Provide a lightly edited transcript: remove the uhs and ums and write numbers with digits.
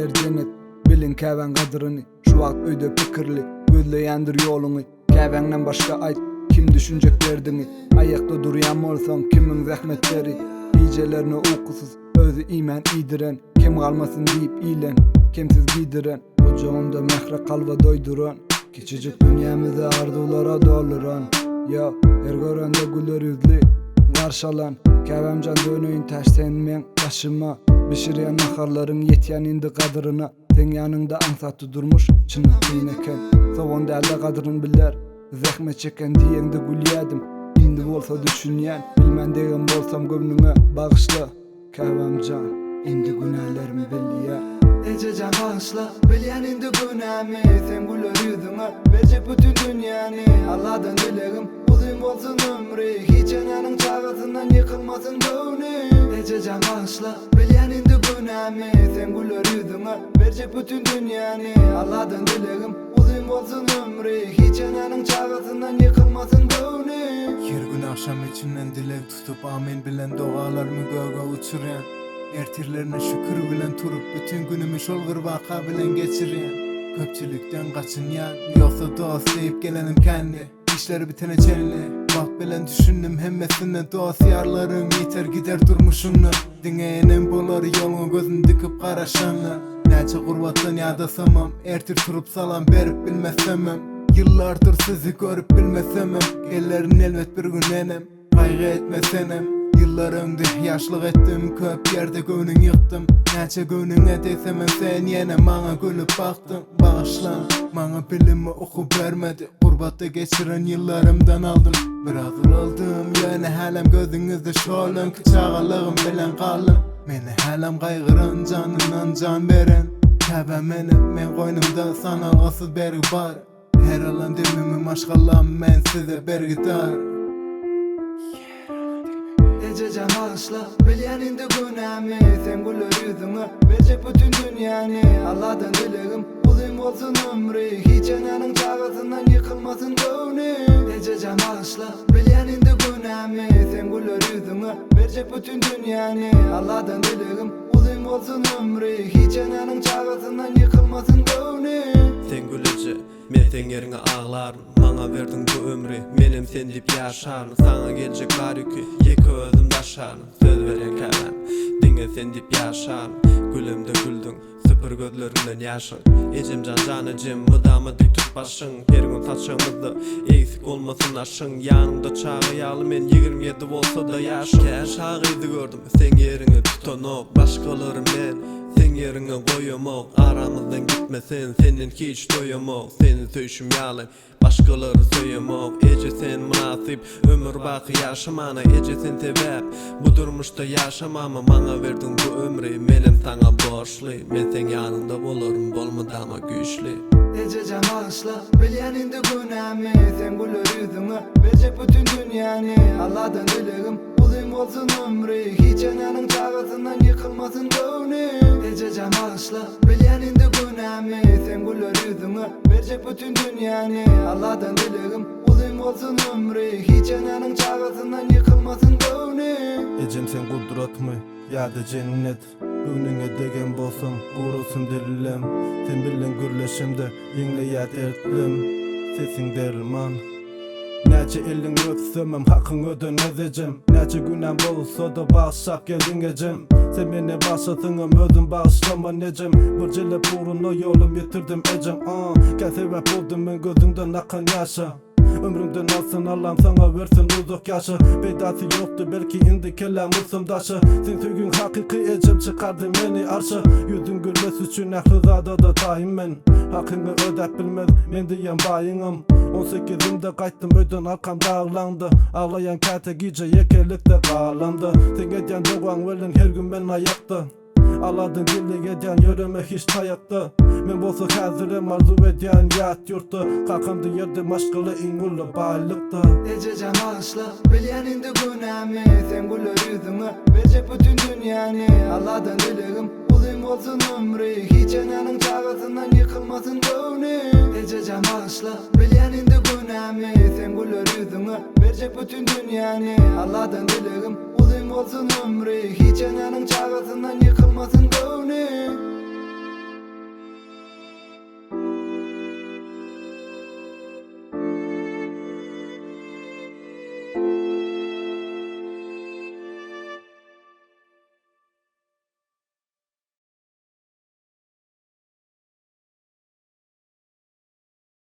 eder cennet. Bilin käbäň gadyryny, şu wagt öýde pikirli, gözleýändir ýoluny. Käbäňden başga aýt, kim düşünjek derdini? Aýakda durýan bolsaň kimiň zähmetleri? Gecelerini uykusuz, özü iman idiren, kim kalmasın deyip ilen, kimsiz giydiren, ocağımda mehre kalva doyduran, küçücük dünyamızı arzulara dolduran. Ya her görende güler yüzlü karşalan, käbämjan dönüyün taşsen men başıma, bişiriyen naharların yetyen indi kadırına. Sen yanında ansatı durmuş, çını eken, soğan delde kadırın biler, zahmet çeken diyendi gülýädim. Indi bolsa düşünýän, bilmän degen bolsam gömnüňe bagışla. Käbämjan, indi günahlarymı bilýär. Ejejan bagışla, bilýän indi günahmy. Sen güler yüzüňe, berjek bütün dünýäni. Allahdan dilegim, uzun bolsun ömrü. Hiç ananyň çağasyndan ýykylmasyn göwni. Ejejan bagışla, bilýän indi günahmy. Sen güler yüzüňe, berjek bütün dünýäni. Allahdan dilegim, uzun bolsun ömrü. Hiç ananyň çağasyndan ýykylmasyn göwni. Her gün akşam içimden dilek tutup amin bilen dualarımı göğe uçuryan. Ertirlerine şükür bilen turup bütün günümü şol gırbaka bilen geçiryan. Köpçülükten kaçınyan, yoksa dost deyip gelenim kendi. İşleri bitene çelli, bak bilen düşündüm hemmesine dost yarlarım yeter gider durmuşunla. Dingeyenem bolar yolunu gözün dikip karaşanla. Näçe gurbatdan ýadasamam, ertir turup salam berip bilmesemem. Yıllardır sizi görüp bilmesemem, ellerin elbet bir gün enem, kaygı etmesenem. Yıllar öňde ýaşlyk etdim, köp ýerde göwnüň ýyktym. Näçe göwnüňe desemem sen ýene maňa gülüp baktın. Bağışlan, maňa bilimi okup bermedi, gurbatda geçiren yıllarımdan aldım. Biraz ulaldım, ýöne halam gözüňizde şolun, çağalygym bilen galdym. Meni halam gaýgyran, janynan jan beren. Käbä menim, men goýnumda sanalgysyz bergi bar. Her alan demimi maşgallam men size bergidar. Ejejan bagışla, bilýän indi günahmy. Sen güler yüzüňe, berjek bütün dünýäni. Allahdan dilegim, uzun bolsun ömrü. Hiç ananyň çağasyndan ýykylmasyn göwni. Ejejan bagışla, bilýän indi günahmy. Sen güler yüzüňe, berjek bütün dünýäni. Allahdan dilegim, uzun bolsun ömrü. Hiç ananyň çağasyndan ýykylmasyn göwni. Sen gülece, men sen ýerine ağlaryn. Maňa berdiň bu ömri, menem sen diýip ýaşaryn. Saňa geljek bar ýükü, ýeki özüm daşaryn. Söz beren käbäm, diňe sen diýip ýaşaryn. Gülemde güldüň, süpür gözlerinden ýaşyň. Ejemjan janyjym, mydama dik tutbaşyň. Her gün saçyňyzda eksik bolmasyn aşyň. Ýanymda çagy ýaly men 27 bolsa da ýaşyň. Käş hagyzy gördüm, sen ýeriňe tutanok, başgalary men. Sen ýeriňe goýamok, aramyzdan gitmesen, senden hiç doýamok. Seni söýüşüm ýaly, başgalary söýemok. Eje sen münasip, ömür baky ýaşamana, eje sen sebäp. Bu durmuşda ýaşamama, maňa berdiň bu ömri, menem saňa borçly. Men sen ýanynda bolarym, bolmadama güýçli. Ejejan bagışla, bilýän indi günahmy. Sen güler yüzüňe, berjek bütün dünýäni. Allahdan dilegim, uzun bolsun ömrü. Hiç ananyň çağasyndan ýykylmasyn göwni. Ejejan bagışla, bilýän indi günahmy. Sen güler yüzüňe, berjek bütün dünýäni. Allahdan dilegim, uzun bolsun ömrü. Hiç ananyň çağasyndan ýykylmasyn göwni. Ejem sen kudratmy, ýa-da cennet. Göwnüňe degen bolsam, gurusun dilim. Sen bilen gürleşimde, ýeňleýär dertlim. Sesin derman. Näçe elin öpsemem, hakyň öden ezejem. Näçe günaham bolsa da bagşap geldiň ejem. Sen meni başlatyňam, özüm bagşlaman ejem. Bir jelep uruny ýolum ýetirdim ejem. Kä sebäp boldum men gözüňden akan ýaşa. Ömrümden alsın Allah'ım sana versin uzak yaşı. Beydası yoktu belki indi kelam ısımdaşı. Sen sögün hakiki ecem çıkardı beni arşa. Yüzün gülmesi üçün ahlı zada da tahim men. Hakkını ödep bilmez men diyen bayınım. 18'imde qayttım ödün arkam dağlandı. Ağlayan kate gece yekelikte bağlandı. Sen edyen doğan velin her gün ben ayakta. Aladın dilli edyen yöreme hiç tayakta. Men bolsa hazırım arzu edyen yat yurtta. Kakandı yerde maşkılı ingullu baylıkta. Ejejan bagışla, bilýän indi günahmy. Sen güler yüzüňe, berjek bütün dünýäni. Allahdan dilegim, uzun bolsun ömrü. Hiç ananyň çağasyndan ýykylmasyn göwni. Ejejan bagışla, bilýän indi günahmy. Sen güler yüzüňe, berjek bütün dünýäni. Allahdan dilegim, uzun bolsun ömrü. Hiç ananyň çağasyndan ýykylmasyn göwni.